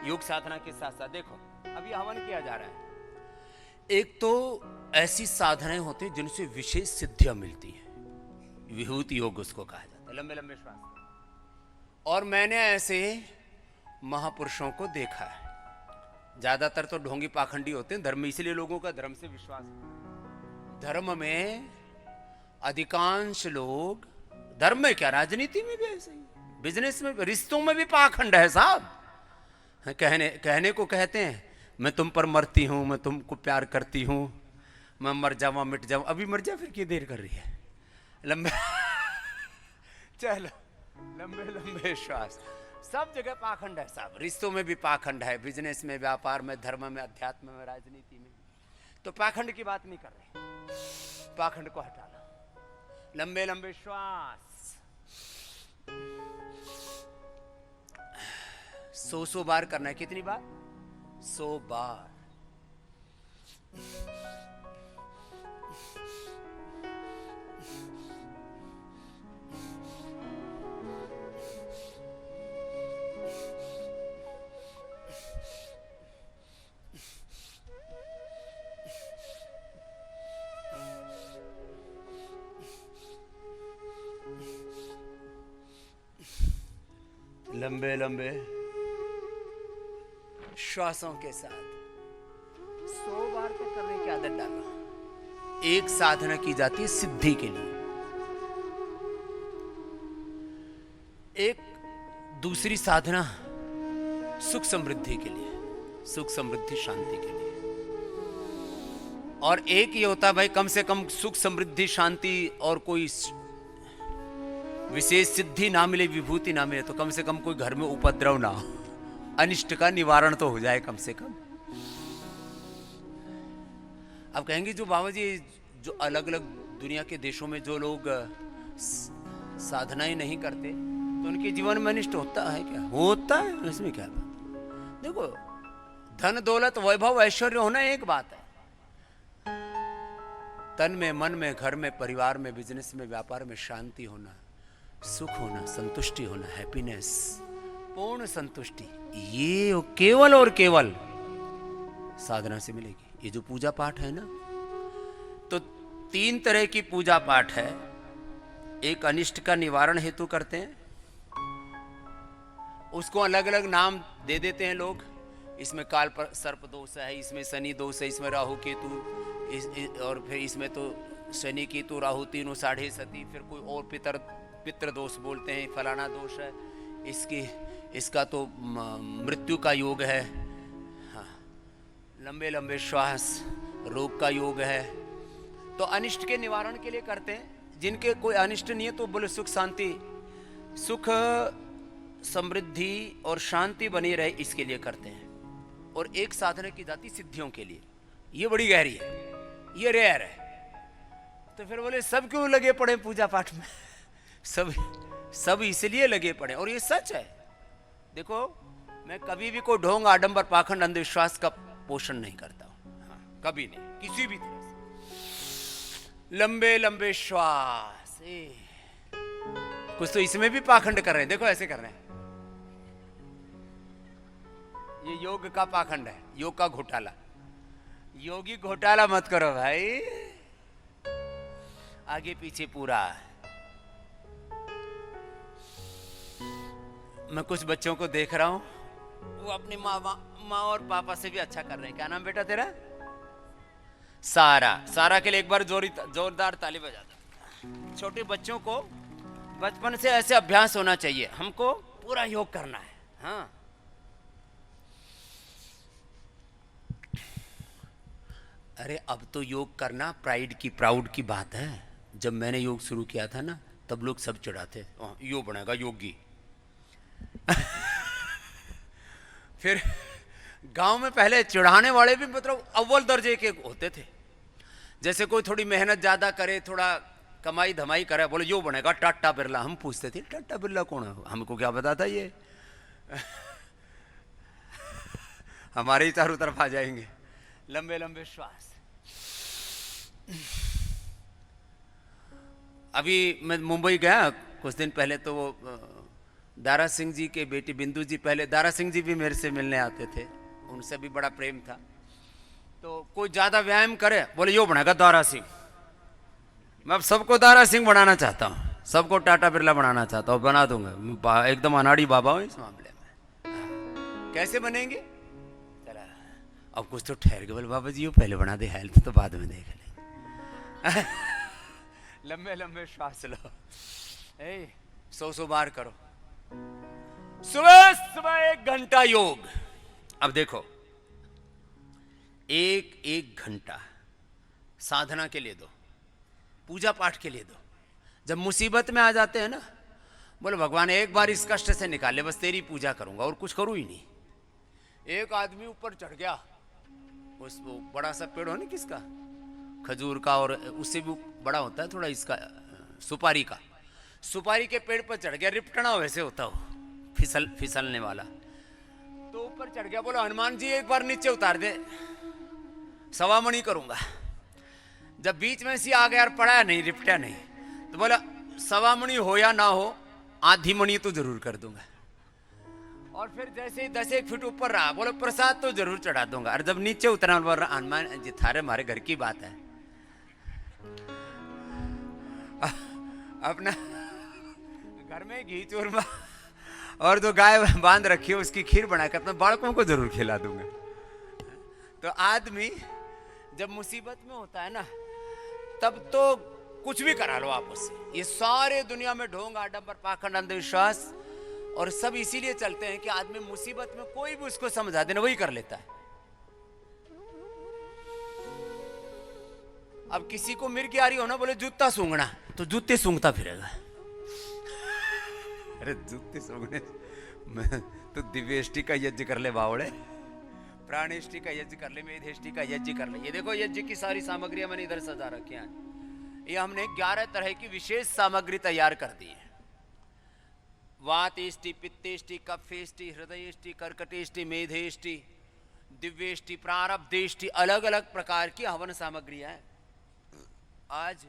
योग साधना के साथ साथ देखो अभी हवन किया जा रहा है। एक तो ऐसी साधनाएं होती हैं जिनसे विशेष सिद्धियां मिलती हैं, विभूति योग उसको कहा जाता है, लंबे लंबे श्वास। और मैंने ऐसे महापुरुषों को देखा है। ज्यादातर तो ढोंगी पाखंडी होते हैं धर्म में, इसलिए लोगों का धर्म से विश्वास है। धर्म में अधिकांश लोग, धर्म में क्या राजनीति में भी ऐसे ही, बिजनेस में, रिश्तों में भी पाखंड है साहब। कहने को कहते हैं मैं तुम पर मरती हूं, मैं तुमको प्यार करती हूं, मैं मर जाऊं मिट जाऊं। अभी मर जा, फिर क्यों देर कर रही है? लंबे चलो लंबे लंबे श्वास। सब जगह पाखंड है साहब, रिश्तों में भी पाखंड है, बिजनेस में, व्यापार में, धर्म में, अध्यात्म में, राजनीति में। तो पाखंड की बात नहीं कर रहे, पाखंड को हटा लो। लंबे लंबे श्वास। 100 बार करना है। कितनी बार? 100 बार। लंबे लंबे श्वासों के साथ 100 बार तक करने की आदत डालो। एक साधना की जाती है सिद्धि के लिए, एक दूसरी साधना सुख समृद्धि के लिए, सुख समृद्धि शांति के लिए। और एक ये होता है भाई कम से कम सुख समृद्धि शांति और कोई विशेष सिद्धि ना मिले, विभूति ना मिले, तो कम से कम कोई घर में उपद्रव ना हो, अनिष्ट का निवारण तो हो जाए कम से कम। अब कहेंगे जो बाबा जी, जो अलग अलग दुनिया के देशों में जो लोग साधनाएं नहीं करते तो उनके जीवन में अनिष्ट होता है क्या? होता है, इसमें क्या बात? देखो धन दौलत वैभव ऐश्वर्य होना एक बात है, तन में, मन में, घर में, परिवार में, बिजनेस में, व्यापार में शांति होना, सुख होना, संतुष्टि होना, हैप्पीनेस, पूर्ण संतुष्टि, ये केवल और केवल साधना से मिलेगी। ये जो पूजा पाठ है ना, तो 3 तरह की पूजा पाठ है। एक अनिष्ट का निवारण हेतु करते हैं, उसको अलग अलग नाम दे देते हैं लोग। इसमें काल पर सर्प दोष है, इसमें शनि दोष है, इसमें राहु केतु, और फिर इसमें तो शनि केतु राहु तीनों साढ़े सती, फिर कोई और पितृ दोष बोलते हैं, फलाना दोष है, इसका तो मृत्यु का योग है। हाँ, लंबे लंबे श्वास रोग का योग है। तो अनिष्ट के निवारण के लिए करते हैं। जिनके कोई अनिष्ट नहीं है तो बोले सुख शांति, सुख समृद्धि और शांति बनी रहे, इसके लिए करते हैं। और एक साधना की जाती सिद्धियों के लिए, ये बड़ी गहरी है, ये रेयर है। तो फिर बोले सब क्यों लगे पड़े पूजा पाठ में? सब इसलिए लगे पड़े, और ये सच है। देखो मैं कभी भी कोई ढोंग, आडंबर, पाखंड, अंधविश्वास का पोषण नहीं करता हूं। हाँ, कभी नहीं, किसी भी तरह से। लंबे लंबे श्वास। कुछ तो इसमें भी पाखंड कर रहे हैं, देखो ऐसे कर रहे हैं। ये योग का पाखंड है, योग का घोटाला। योगी घोटाला मत करो भाई, आगे पीछे पूरा। मैं कुछ बच्चों को देख रहा हूं, वो अपनी माँ और पापा से भी अच्छा कर रहे हैं। क्या नाम बेटा तेरा? सारा के लिए एक बार जोरदार ताली बजा दो। छोटे बच्चों को बचपन से ऐसे अभ्यास होना चाहिए, हमको पूरा योग करना है। हाँ, अरे अब तो योग करना प्राउड की बात है। जब मैंने योग शुरू किया था ना, तब लोग सब चिढ़ाते, यो बनेगा योगी। फिर गांव में पहले चिढ़ाने वाले भी मतलब अव्वल दर्जे के होते थे। जैसे कोई थोड़ी मेहनत ज्यादा करे, थोड़ा कमाई धमाई करे, बोले यो बनेगा टाटा बिरला। हम पूछते थे टाटा बिरला कौन है? हमको क्या बताता ये? हमारे ही चारों तरफ आ जाएंगे। लंबे लंबे श्वास। अभी मैं मुंबई गया कुछ दिन पहले, तो वो दारा सिंह जी के बेटी बिंदु जी, पहले दारा सिंह जी भी मेरे से मिलने आते थे, उनसे भी बड़ा प्रेम था। तो कोई ज़्यादा व्यायाम करे, बोले यो बनेगा दारा सिंह। मैं अब सबको दारा सिंह बनाना चाहता हूँ, सबको टाटा बिरला बनाना चाहता हूँ, बना दूंगा, एकदम अनाड़ी बाबा हूँ इस मामले में। कैसे बनेंगे? चला अब कुछ तो ठहर के बोले बाबा जी यो पहले बना दे, हेल्थ तो बाद में देख लेंगे। लंबे लंबे श्वास लो, 100 बार करो, सुबह सुबह 1 घंटा योग। अब देखो, एक घंटा साधना के लिए दो, पूजा पाठ के लिए दो। जब मुसीबत में आ जाते हैं ना, बोले भगवान एक बार इस कष्ट से निकाले, बस तेरी पूजा करूंगा और कुछ करूं ही नहीं। एक आदमी ऊपर चढ़ गया, उस वो बड़ा सा पेड़ हो नहीं किसका, खजूर का, और उससे भी बड़ा होता है थोड़ा इसका, सुपारी का। सुपारी के पेड़ पर चढ़ गया, रिपटना वैसे होता हो, फिसलने वाला। तो ऊपर चढ़ गया, बोला हनुमान जी एक बार नीचे उतार दे, 1.25 मणि करूंगा। जब बीच में से आ गया और पड़ा नहीं, रिपटा नहीं, तो बोला 1.25 मणि हो या ना हो, आधी मणि तो जरूर कर दूंगा। और फिर जैसे ही 10 फीट ऊपर रहा, बोले प्रसाद तो जरूर चढ़ा दूंगा। और जब नीचे उतरा, बोल रहा हनुमान जी थारे हमारे घर की बात है, अपना घर में घी चूरमा और जो गाय बांध रखी है उसकी खीर बनाकर अपने बालकों को जरूर खिला दूंगा। तो आदमी जब मुसीबत में होता है ना, तब तो कुछ भी करा लो आप उससे। ये सारे दुनिया में ढोंग, आडंबर, पाखंड, अंधविश्वास और सब इसीलिए चलते हैं कि आदमी मुसीबत में कोई भी उसको समझा देना वही कर लेता है। अब किसी को मिर्गी आ रही हो ना, बोले जूता सूंघना, तो जूते सूंघता फिरेगा। अरे जूते सूंघने में तो दिव्यष्टि का यज्ञ कर ले बावड़े, प्राणेष्टि का यज्ञ कर ले, मेधेष्टि का यज्ञ कर ले। ये देखो यज्ञ की सारी सामग्रियां मैंने इधर सजा रखी हैं। ये हमने 11 तरह की विशेष सामग्री तैयार कर दी है। वातेष्टि, पित्तेष्टि, कफेष्टि, हृदयेष्टि, कर्कटेष्टि, मेधेष्टि, दिव्येष्टि, प्रारब्धेष्टि, अलग अलग प्रकार की हवन सामग्रियां हैं। आज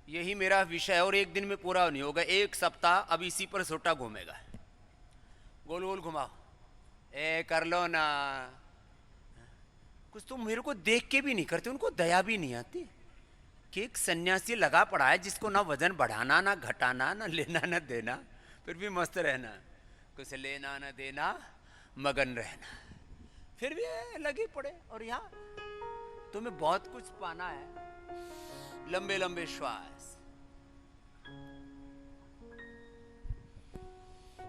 यही मेरा विषय है और एक दिन में पूरा नहीं होगा, 1 सप्ताह अब इसी पर सोटा घूमेगा। गोल गोल घुमाओ, कर लो ना। कुछ तो मेरे को देख के भी नहीं करते, उनको दया भी नहीं आती कि एक सन्यासी लगा पड़ा है जिसको ना वजन बढ़ाना, ना घटाना, ना लेना ना देना, फिर भी मस्त रहना, कुछ लेना ना देना, मगन रहना, फिर भी लगे पड़े। और यहाँ तुम्हें बहुत कुछ पाना है। लंबे लंबे श्वास।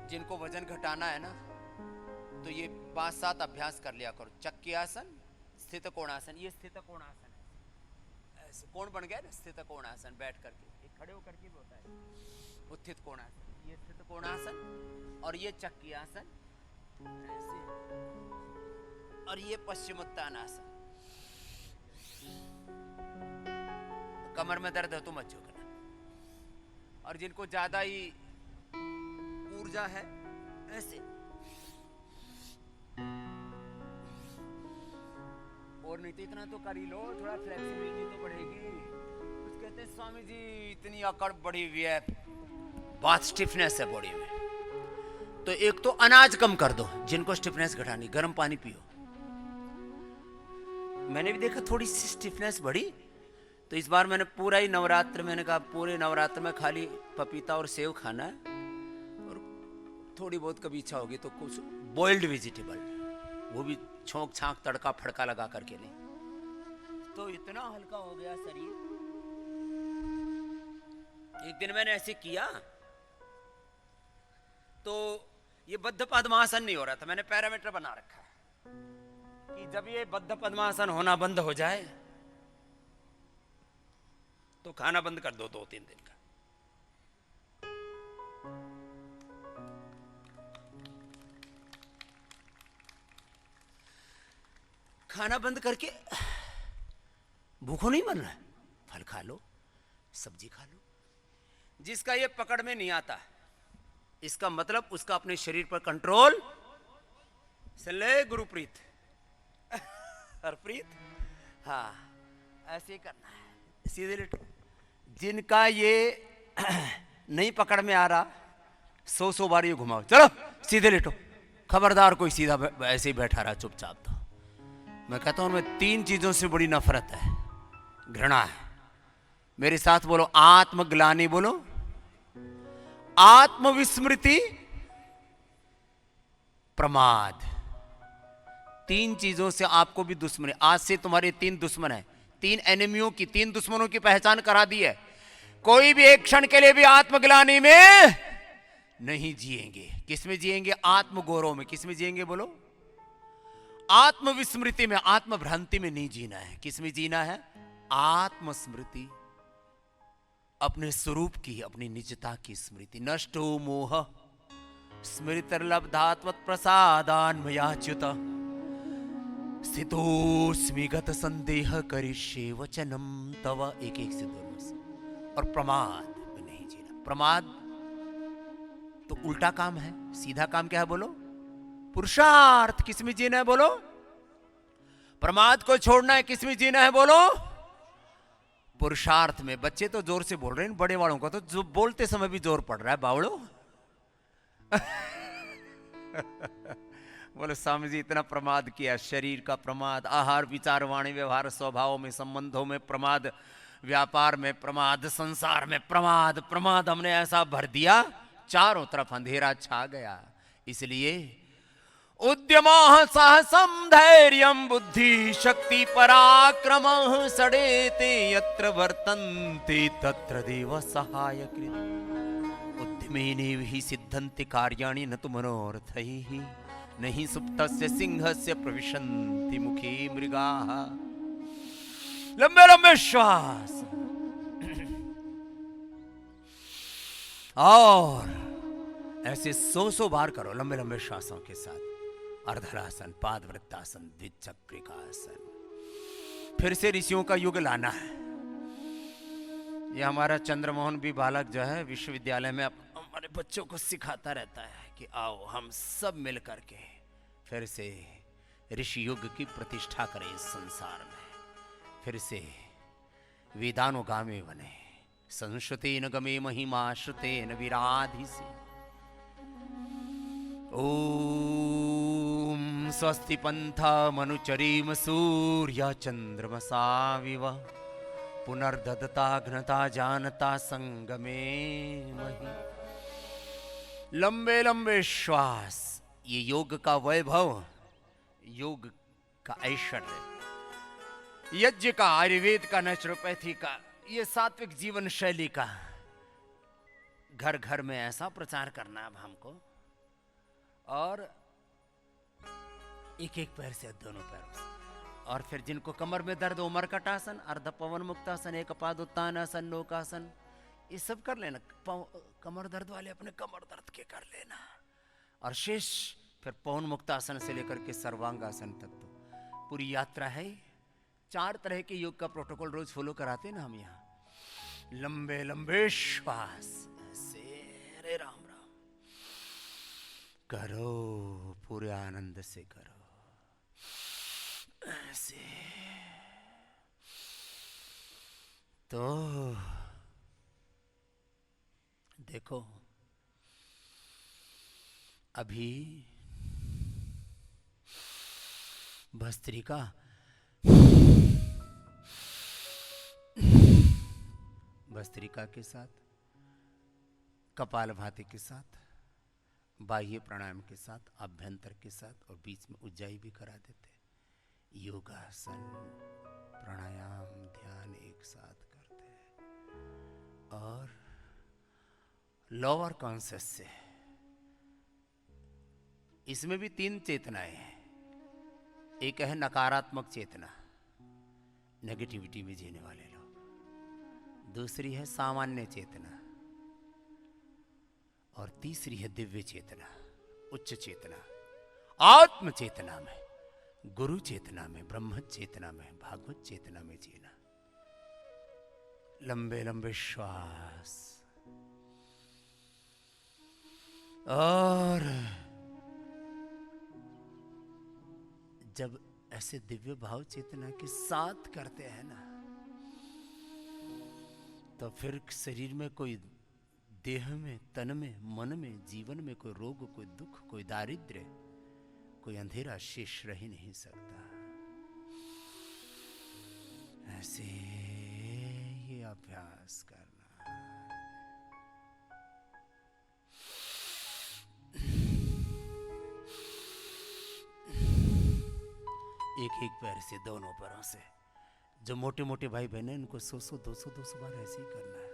जिनको वजन घटाना है ना, तो ये 5-7 अभ्यास कर लिया करो। चक्की आसन, स्थित कोणासन, ये स्थित कोणासन है, ऐसे कोण बन गया ना, स्थित कोणासन, बैठ करके, एक खड़े होकर के भी होता है, उत्थित कोणासन, ये स्थित कोणासन, और ये चक्की आसन ऐसे, और ये पश्चिमोत्तानासन। कमर में दर्द है तो मत झुकना। और जिनको ज्यादा ही ऊर्जा है, ऐसे, और नहीं तो इतना तो कर ही लो, थोड़ा फ्लेक्सिबिलिटी तो बढ़ेगी। कुछ कहते हैं स्वामी जी इतनी अकड़ बढ़ी हुई है, बहुत स्टिफनेस है बॉडी में। तो एक तो अनाज कम कर दो, जिनको स्टिफनेस घटानी, गर्म पानी पियो। मैंने भी देखा थोड़ी सी स्टिफनेस बढ़ी, तो इस बार मैंने पूरा ही नवरात्र, मैंने कहा पूरे नवरात्र में खाली पपीता और सेव खाना है, और थोड़ी बहुत कभी इच्छा होगी तो कुछ बॉइल्ड वेजिटेबल, वो भी छोंक छांक तड़का फड़का लगा करके नहीं। तो इतना हल्का हो गया शरीर। एक दिन मैंने ऐसे किया तो ये बद्ध पद्मासन नहीं हो रहा था। मैंने पैरामीटर बना रखा है कि जब ये बद्ध पद्मासन होना बंद हो जाए तो खाना बंद कर दो 2-3 दिन का। खाना बंद करके, भूखो नहीं मरना है, फल खा लो, सब्जी खा लो। जिसका ये पकड़ में नहीं आता, इसका मतलब उसका अपने शरीर पर कंट्रोल से ले। गुरुप्रीत, हरप्रीत, हाँ ऐसे ही करना है, सीधे लेटो। जिनका ये नहीं पकड़ में आ रहा, 100 बार ये घुमाओ, चलो सीधे लेटो, खबरदार कोई सीधा ऐसे ही बैठा रहा चुपचाप। तो मैं कहता हूं उनमें 3 चीजों से बड़ी नफरत है, घृणा है। मेरे साथ बोलो, आत्मग्लानि बोलो, आत्मविस्मृति, प्रमाद। 3 चीजों से आपको भी दुश्मनी। आज से तुम्हारे 3 दुश्मन है, 3 एनिमियों की, 3 दुश्मनों की पहचान करा दी है। कोई भी एक क्षण के लिए भी आत्मग्लानि में नहीं जिएंगे। किस में जिएंगे? आत्मगौरव में। किस में जिएंगे बोलो? आत्मविस्मृति में, आत्मभ्रांति में नहीं जीना है। किस में जीना है? आत्मस्मृति, अपने स्वरूप की, अपनी निजता की स्मृति। नष्टो मोह स्मृतिर्लब्धात्वत् प्रसादान्मयाच्युत, स्थितोस्मि गत संदेह करिष्ये वचनम तव। एक से दोनों से। और प्रमाद में नहीं जीना। प्रमाद तो उल्टा काम है, सीधा काम क्या है बोलो? पुरुषार्थ। किस में जीना है बोलो? प्रमाद को छोड़ना है। किस में जीना है बोलो? पुरुषार्थ में। बच्चे तो जोर से बोल रहे हैं, बड़े वालों को तो जो बोलते समय भी जोर पड़ रहा है, बावड़ो। बोले स्वामी जी इतना प्रमाद किया, शरीर का प्रमाद, आहार विचार वाणी व्यवहार स्वभाव में, संबंधों में प्रमाद, व्यापार में प्रमाद, संसार में प्रमाद। प्रमाद हमने ऐसा भर दिया, चारों तरफ अंधेरा छा गया। इसलिए उद्यमः साहसं धैर्यं बुद्धि शक्ति पराक्रमः षडेते यत्र वर्तन्ते तत्र देव सहायकृत्। उद्यमेनैव हि सिद्धन्ति कार्याणि न तु मनोरथैः, नहि सुप्तस्य सिंहस्य प्रविशन्ति मुखे मृगाः। लंबे लंबे श्वास और ऐसे 100 बार करो लंबे लंबे श्वासों के साथ। अर्धरासन, पादवृत्तासन, द्विचक्रिकासन। फिर से ऋषियों का युग लाना है। यह हमारा चंद्रमोहन भी बालक जो है विश्वविद्यालय में हमारे बच्चों को सिखाता रहता है कि आओ हम सब मिल करके फिर से ऋषि युग की प्रतिष्ठा करें इस संसार में। फिर से वेदानुगामी बने। संश्रुतेन गमे महिमा श्रुतेन विराधिसे। ओम स्वस्ति पंथा मनुचरीम सूर्य चंद्रमसाविव, पुनर्ददता घ्नता जानता संगमे मही। लंबे लंबे श्वास। ये योग का वैभव, योग का ऐश्वर्य, यज्ञ का, आयुर्वेद का, नेचुरोपैथी का, ये सात्विक जीवन शैली का घर घर में ऐसा प्रचार करना अब हमको। और एक एक पैर से, दोनों पैरों से। और फिर जिनको कमर में दर्द, मरकटासन, अर्ध पवन मुक्तासन, एक पाद उत्तानासन, नौकासन, ये सब कर लेना। कमर दर्द वाले अपने कमर दर्द के कर लेना। और शेष फिर पवन मुक्तासन से लेकर के सर्वांगासन तक तो पूरी यात्रा है। 4 तरह के योग का प्रोटोकॉल रोज फॉलो कराते हैं ना हम यहाँ। लंबे लंबे श्वास ऐसे, हरे राम राम करो, पूरे आनंद से करो ऐसे। तो देखो अभी भस्त्रिका भस्त्रिका के साथ, कपालभाति के साथ, बाह्य प्राणायाम के साथ, अभ्यंतर के साथ, और बीच में उज्जाई भी करा देते। योगासन, प्राणायाम, ध्यान एक साथ करते हैं। और लोअर कॉन्शियस से, इसमें भी 3 चेतनाएं हैं। एक है नकारात्मक चेतना, नेगेटिविटी में जीने वाले लोग। दूसरी है सामान्य चेतना, और तीसरी है दिव्य चेतना, उच्च चेतना, आत्म चेतना में, गुरु चेतना में, ब्रह्म चेतना में, भागवत चेतना में जीना। लंबे लंबे श्वास। और जब ऐसे दिव्य भाव चेतना के साथ करते हैं ना, तो फिर शरीर में कोई देह में, तन में, मन में, जीवन में कोई रोग, कोई दुख, कोई दारिद्र्य, कोई अंधेरा शेष रह ही नहीं सकता। ऐसे ये अभ्यास करना। एक एक पैर से, दोनों पैरों से। जो मोटे मोटे भाई बहन हैं इनको 100 200 बार ऐसे ही करना है।